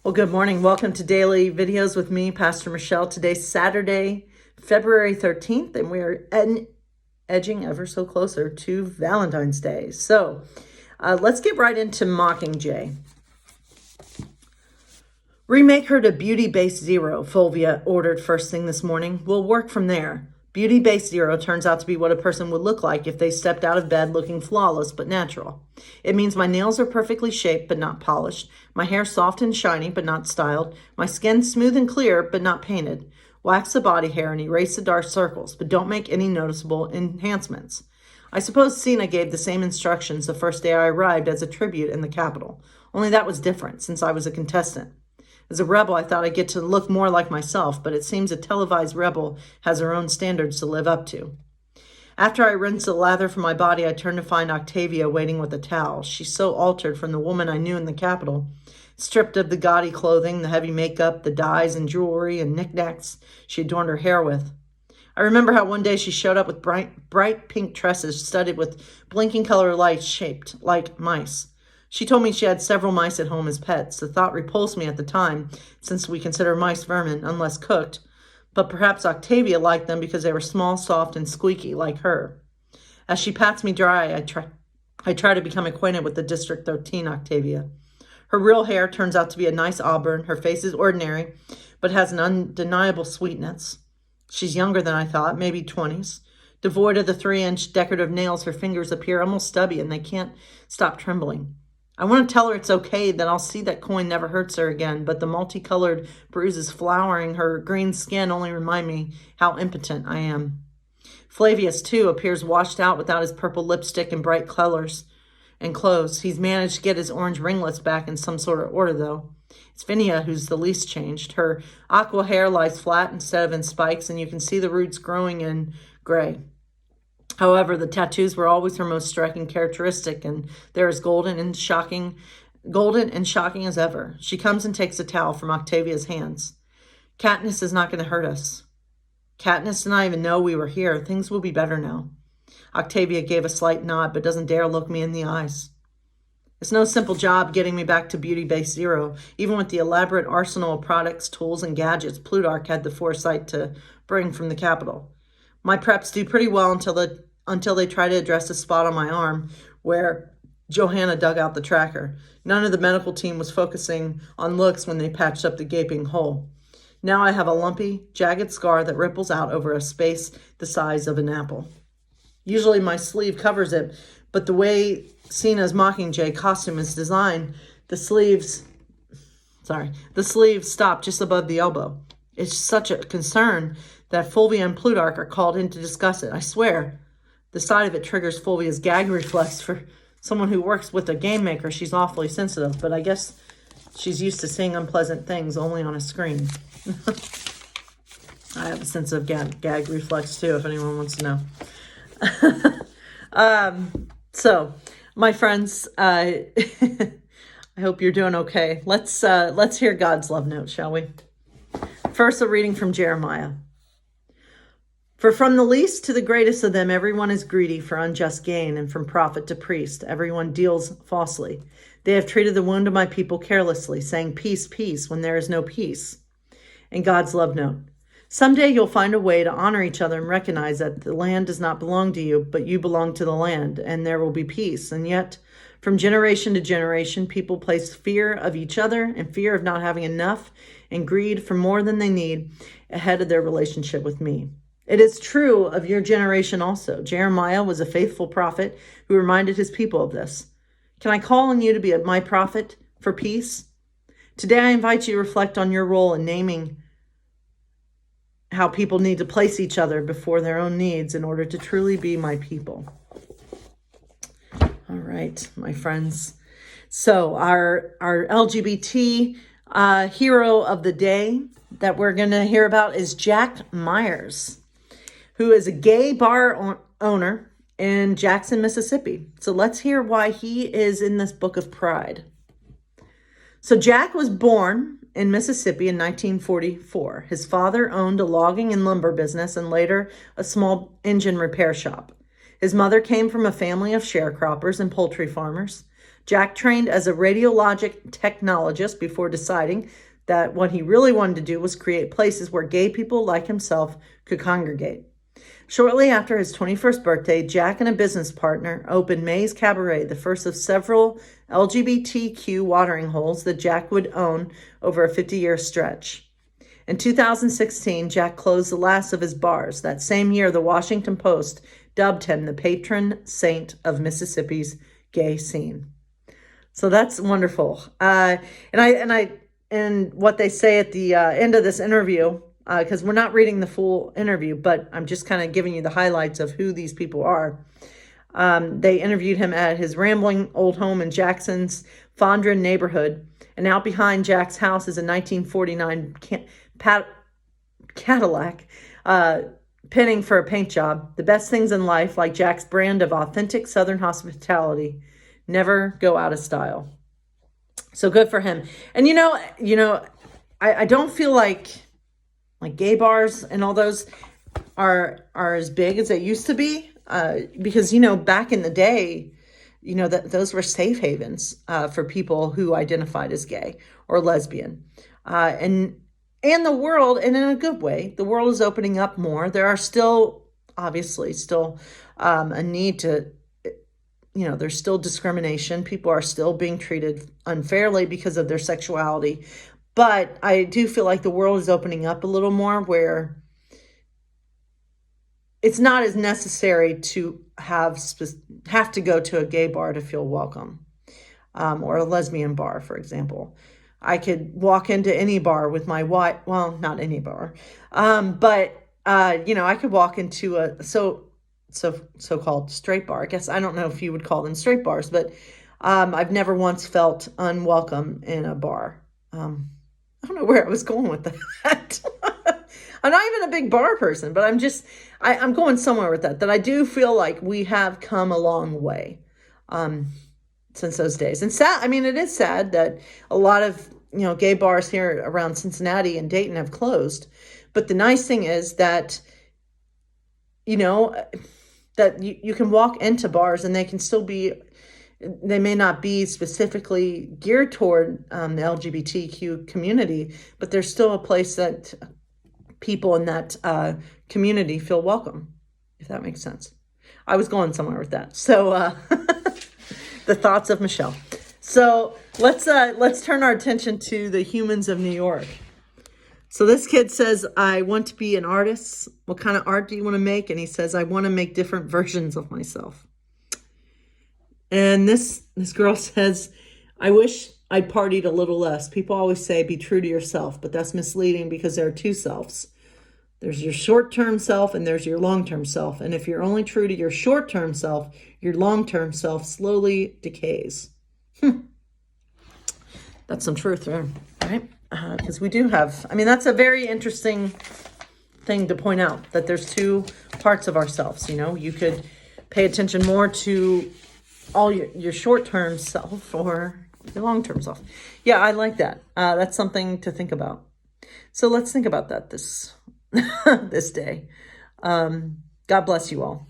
Well, good morning. Welcome to Daily Videos with me, Pastor Michelle. Today's Saturday, February 13th, and we are edging ever so closer to Valentine's Day. So let's get right into Mockingjay. Remake her to Beauty Base Zero, Fulvia ordered first thing this morning. We'll work from there. Beauty Base Zero turns out to be what a person would look like if they stepped out of bed looking flawless but natural. It means my nails are perfectly shaped but not polished, my hair soft and shiny but not styled, my skin smooth and clear but not painted. Wax the body hair and erase the dark circles, but don't make any noticeable enhancements. I suppose Cena gave the same instructions the first day I arrived as a tribute in the Capitol, only that was different since I was a contestant. As a rebel, I thought I'd get to look more like myself, but it seems a televised rebel has her own standards to live up to. After I rinsed the lather from my body, I turned to find Octavia waiting with a towel. She's so altered from the woman I knew in the Capitol. Stripped of the gaudy clothing, the heavy makeup, the dyes and jewelry and knickknacks she adorned her hair with. I remember how one day she showed up with bright pink tresses studded with blinking color lights shaped like mice. She told me she had several mice at home as pets. The thought repulsed me at the time, since we consider mice vermin unless cooked. But perhaps Octavia liked them because they were small, soft, and squeaky like her. As she pats me dry, I try to become acquainted with the District 13 Octavia. Her real hair turns out to be a nice auburn. Her face is ordinary, but has an undeniable sweetness. She's younger than I thought, maybe 20s. Devoid of the 3-inch decorative nails, her fingers appear almost stubby and they can't stop trembling. I want to tell her it's okay, that I'll see that coin never hurts her again, but the multicolored bruises flowering her green skin only remind me how impotent I am. Flavius, too, appears washed out without his purple lipstick and bright colors and clothes. He's managed to get his orange ringlets back in some sort of order, though. It's Vinia who's the least changed. Her aqua hair lies flat instead of in spikes, and you can see the roots growing in gray. However, the tattoos were always her most striking characteristic, and they're as golden and shocking as ever. She comes and takes a towel from Octavia's hands. Katniss is not going to hurt us. Katniss did not even know we were here. Things will be better now. Octavia gave a slight nod, but doesn't dare look me in the eyes. It's no simple job getting me back to Beauty Base Zero. Even with the elaborate arsenal of products, tools, and gadgets Plutarch had the foresight to bring from the Capitol. My preps do pretty well until they try to address a spot on my arm where Johanna dug out the tracker. None of the medical team was focusing on looks when they patched up the gaping hole. Now I have a lumpy, jagged scar that ripples out over a space the size of an apple. Usually my sleeve covers it, but the way Cena's Mockingjay costume is designed, the sleeves stop just above the elbow. It's such a concern that Fulvia and Plutarch are called in to discuss it. I swear, the sight of it triggers Fulvia's gag reflex. For someone who works with a game maker, she's awfully sensitive, but I guess she's used to seeing unpleasant things only on a screen. I have a sensitive gag reflex too, if anyone wants to know. So, my friends, I hope you're doing okay. Let's hear God's love note, shall we? First, a reading from Jeremiah. For from the least to the greatest of them, everyone is greedy for unjust gain, and from prophet to priest, everyone deals falsely. They have treated the wound of my people carelessly, saying, peace, peace, when there is no peace. And God's love note. Someday you'll find a way to honor each other and recognize that the land does not belong to you, but you belong to the land, and there will be peace. And yet, from generation to generation, people place fear of each other and fear of not having enough and greed for more than they need ahead of their relationship with me. It is true of your generation also. Jeremiah was a faithful prophet who reminded his people of this. Can I call on you to be my prophet for peace? Today I invite you to reflect on your role in naming how people need to place each other before their own needs in order to truly be my people. All right, my friends. So our LGBT hero of the day that we're going to hear about is Jack Myers, who is a gay bar owner in Jackson, Mississippi. So let's hear why he is in this book of pride. So Jack was born in Mississippi in 1944. His father owned a logging and lumber business and later a small engine repair shop. His mother came from a family of sharecroppers and poultry farmers. Jack trained as a radiologic technologist before deciding that what he really wanted to do was create places where gay people like himself could congregate. Shortly after his 21st birthday, Jack and a business partner opened May's Cabaret, the first of several LGBTQ watering holes that Jack would own over a 50-year stretch. In 2016, Jack closed the last of his bars. That same year, the Washington Post dubbed him the patron saint of Mississippi's gay scene. So that's wonderful. And what they say at the end of this interview, because we're not reading the full interview, but I'm just kind of giving you the highlights of who these people are. They interviewed him at his rambling old home in Jackson's Fondren neighborhood. And out behind Jack's house is a 1949 Cadillac, pinning for a paint job. The best things in life, like Jack's brand of authentic Southern hospitality, never go out of style. So good for him. And I don't feel like gay bars and all those are as big as they used to be, because back in the day, those were safe havens for people who identified as gay or lesbian, and the world, and in a good way, the world is opening up more. There are obviously still a need to, there's still discrimination. People are still being treated unfairly because of their sexuality. But I do feel like the world is opening up a little more, where it's not as necessary to have to go to a gay bar to feel welcome, or a lesbian bar, for example. I could walk into any bar with my wife. Well, not any bar, but I could walk into a so-called straight bar. I guess I don't know if you would call them straight bars, but I've never once felt unwelcome in a bar. I don't know where I was going with that. I'm not even a big bar person, but I'm going somewhere with that I do feel like we have come a long way since those days. And it is sad that a lot of, gay bars here around Cincinnati and Dayton have closed. But the nice thing is that, that you can walk into bars and they may not be specifically geared toward the LGBTQ community, but there's still a place that people in that community feel welcome, if that makes sense. I was going somewhere with that. So the thoughts of Michelle. So let's turn our attention to the humans of New York. So this kid says, I want to be an artist. What kind of art do you want to make? And he says, I want to make different versions of myself. And this girl says, I wish I'd partied a little less. People always say be true to yourself, but that's misleading because there are two selves. There's your short-term self and there's your long-term self. And if you're only true to your short-term self, your long-term self slowly decays. That's some truth there, right? Because we do have, that's a very interesting thing to point out, that there's two parts of ourselves. You could pay attention more to all your short-term self or your long-term self. Yeah, I like that. That's something to think about. So let's think about that this day. God bless you all.